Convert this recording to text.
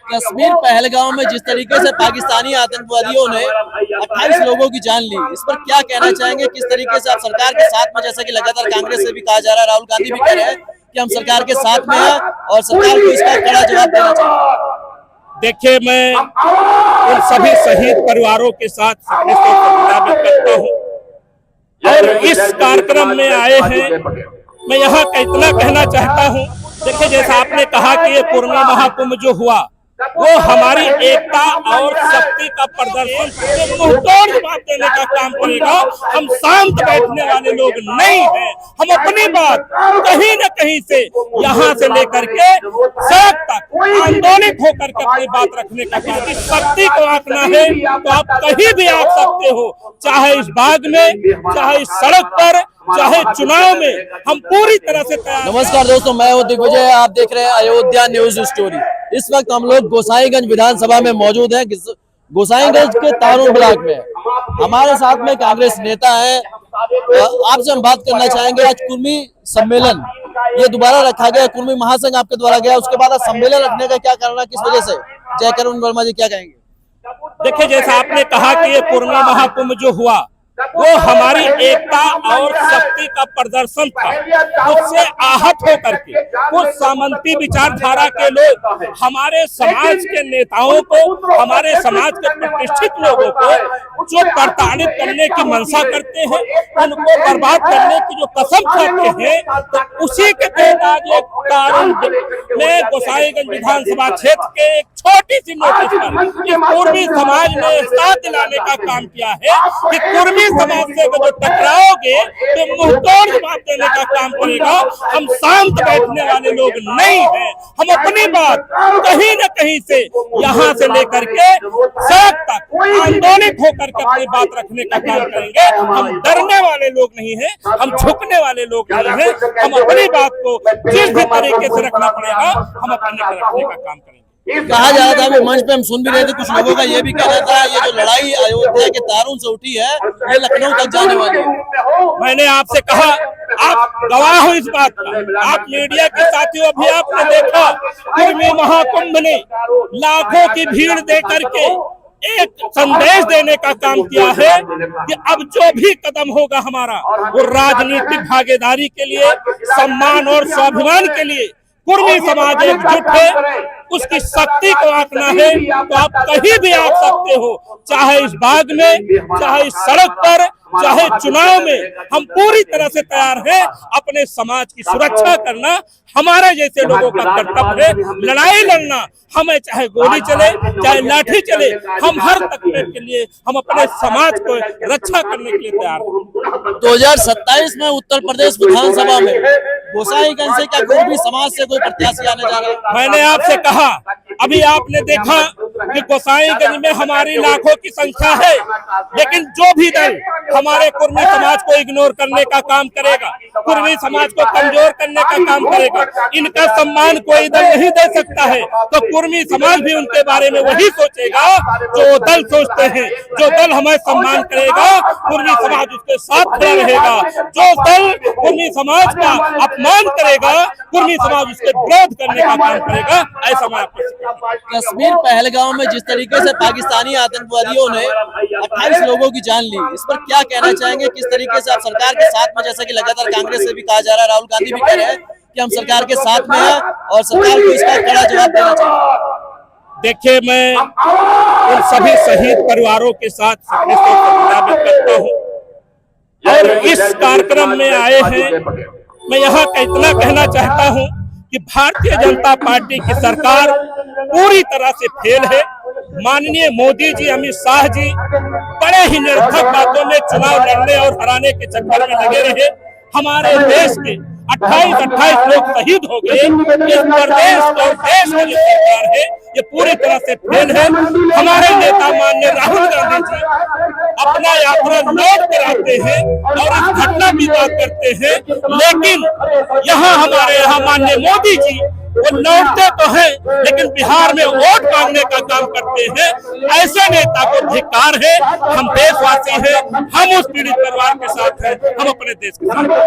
कश्मीर पहलगाम में जिस तरीके से पाकिस्तानी आतंकवादियों ने 28 लोगों की जान ली, इस पर क्या कहना चाहेंगे? किस तरीके से आप सरकार के साथ में, जैसा कि लगातार कांग्रेस से भी कहा जा रहा है, राहुल गांधी भी कह रहे हैं कि हम सरकार के साथ में हैं और सरकार को इसका कड़ा जवाब देना चाहिए। देखिए, मैं उन सभी शहीद परिवारों के साथ अपने से करता हूँ और इस कार्यक्रम में आए हैं। मैं यहाँ का इतना कहना चाहता हूँ, देखिए जैसा आपने कहा कि ये कोरोना महाकुंभ जो हुआ वो हमारी एकता और शक्ति का प्रदर्शन मुंहतोड़ जवाब देने का काम करेगा। हम शांत बैठने वाले लोग नहीं हैं। हम अपनी बात कहीं न कहीं से यहाँ से लेकर के सड़क तक आंदोलित होकर के अपनी बात रखने का काम। इस शक्ति को आंकना है तो आप कहीं भी आ सकते हो, चाहे इस बाग में, चाहे इस सड़क पर, चाहे चुनाव में, हम पूरी तरह से तैयार। नमस्कार दोस्तों, मैं हूं दिग्विजय। आप देख रहे हैं अयोध्या न्यूज स्टोरी। इस वक्त हम लोग गोसाईगंज विधानसभा में मौजूद हैं, गोसाईगंज के तारून ब्लॉक में। हमारे साथ में कांग्रेस नेता है। आपसे हम बात करना चाहेंगे, आज कुर्मी सम्मेलन ये दोबारा रखा गया, कुर्मी महासंघ आपके द्वारा गया, उसके बाद सम्मेलन रखने का क्या कारण है, किस वजह से? जय करुण वर्मा जी क्या कहेंगे? देखिए, जैसा आपने कहा कि ये कोरोना महाकुंभ जो हुआ वो हमारी एकता और शक्ति का प्रदर्शन था। उससे आहत होकर के कुछ सामंती विचारधारा के लोग हमारे समाज के नेताओं को, हमारे समाज के प्रतिष्ठित लोगों को जो प्रताड़ित करने की मंशा करते हैं, उनको बर्बाद करने की जो कसम खाते हैं, तो उसी के तहत आज एक तारून में गोसाईगंज विधानसभा क्षेत्र के एक छोटी सी नोटिस पर कुर्मी समाज ने साथ दिलाने का काम किया है कि कुर्मी समाज से जो टकराओगे तो मुंहतोड़ जवाब देने का काम करेगा। हम शांत बैठने वाले लोग नहीं हैं। हम अपनी बात कहीं न कहीं से यहाँ से लेकर के सड़क तक आंदोलित होकर के अपनी बात रखने का काम करेंगे। हम डरने वाले लोग नहीं हैं, हम झुकने वाले लोग नहीं हैं। हम अपनी बात को जिस भी तरीके से रखना पड़ेगा, हम अपने रखने का काम करेंगे। कहा जा रहा था, अभी मंच पे हम सुन भी रहे थे, कुछ लोगों का ये भी कहना था ये जो लड़ाई अयोध्या के तारून से उठी है ये लखनऊ तक जाने वाली है। मैंने आपसे कहा, आप गवाह हो इस बात का, आप मीडिया के साथियों, अभी आपने देखा कुर्मी महाकुंभ ने लाखों की भीड़ दे करके एक संदेश देने का काम किया है कि अब जो भी कदम होगा हमारा वो राजनीतिक भागीदारी के लिए, सम्मान और स्वाभिमान के लिए। कुर्मी समाज एकजुट है, उसकी शक्ति को आंकना है तो आप कहीं भी आ सकते हो, चाहे इस बाग में, चाहे इस सड़क पर, चाहे चुनाव में। हम पूरी तरह से तैयार हैं। अपने समाज की सुरक्षा करना हमारे जैसे लोगों का कर्तव्य है। लड़ाई लड़ना, हमें चाहे गोली चले, चाहे लाठी चले, हम हर तकलीफ के लिए, हम अपने समाज को रक्षा करने के लिए तैयार हैं। 2027 में उत्तर प्रदेश विधानसभा में गोसाईगंज से क्या कुर्मी समाज से कोई प्रत्याशी आने जा रहा है? मैंने आपसे कहा, अभी आपने देखा कि गोसाईगंज में हमारी लाखों की संख्या है, लेकिन जो भी दल हमारे कुर्मी समाज को इग्नोर करने का काम करेगा, कुर्मी समाज को कमजोर करने का काम करेगा, इनका सम्मान कोई दल नहीं दे सकता है। तो कुर्मी समाज भी उनके बारे में वही सोचेगा जो दल सोचते हैं। जो दल हमें सम्मान करेगा, कुर्मी समाज उसके साथ खड़ा रहेगा। जो दल कुर्मी समाज का अपमान करेगा, कुर्मी समाज उसके विरोध करने का काम करेगा। ऐसा मैं आपको कश्मीर पहलगाम में जिस तरीके से पाकिस्तानी आतंकवादियों ने 28 लोगों की जान ली, इस पर क्या कहना चाहेंगे? किस तरीके से आप सरकार के साथ में, जैसा कि लगातार कांग्रेस से भी कहा जा रहा है, राहुल गांधी भी कह रहे हैं कि हम सरकार के साथ में हैं और सरकार को इसका कड़ा जवाब देना चाहिए। देखिए, मैं उन सभी शहीद परिवारों के साथ अपने से करता हूँ और इस कार्यक्रम में आए हैं। मैं यहाँ का इतना कहना चाहता हूँ कि भारतीय जनता पार्टी की सरकार पूरी तरह से फेल है। माननीय मोदी जी, अमित शाह जी बड़े ही निरर्थक बातों में चुनाव लड़ने और हराने के चक्कर में लगे रहे। हमारे देश के 28 लोग शहीद हो गए। इस प्रदेश और देश में जो सरकार है ये पूरी तरह से फेल है। हमारे नेता माननीय राहुल गांधी जी अपना यात्रा लौट कर आते हैं और इस घटना की बात करते हैं, लेकिन हमारे यहाँ माननीय मोदी जी वो लौटते तो हैं लेकिन बिहार में वोट मांगने का काम करते हैं। ऐसे नेता को धिक्कार है। हम देशवासी हैं, हम उस पीड़ित परिवार के साथ हैं, हम अपने देश के साथ हैं।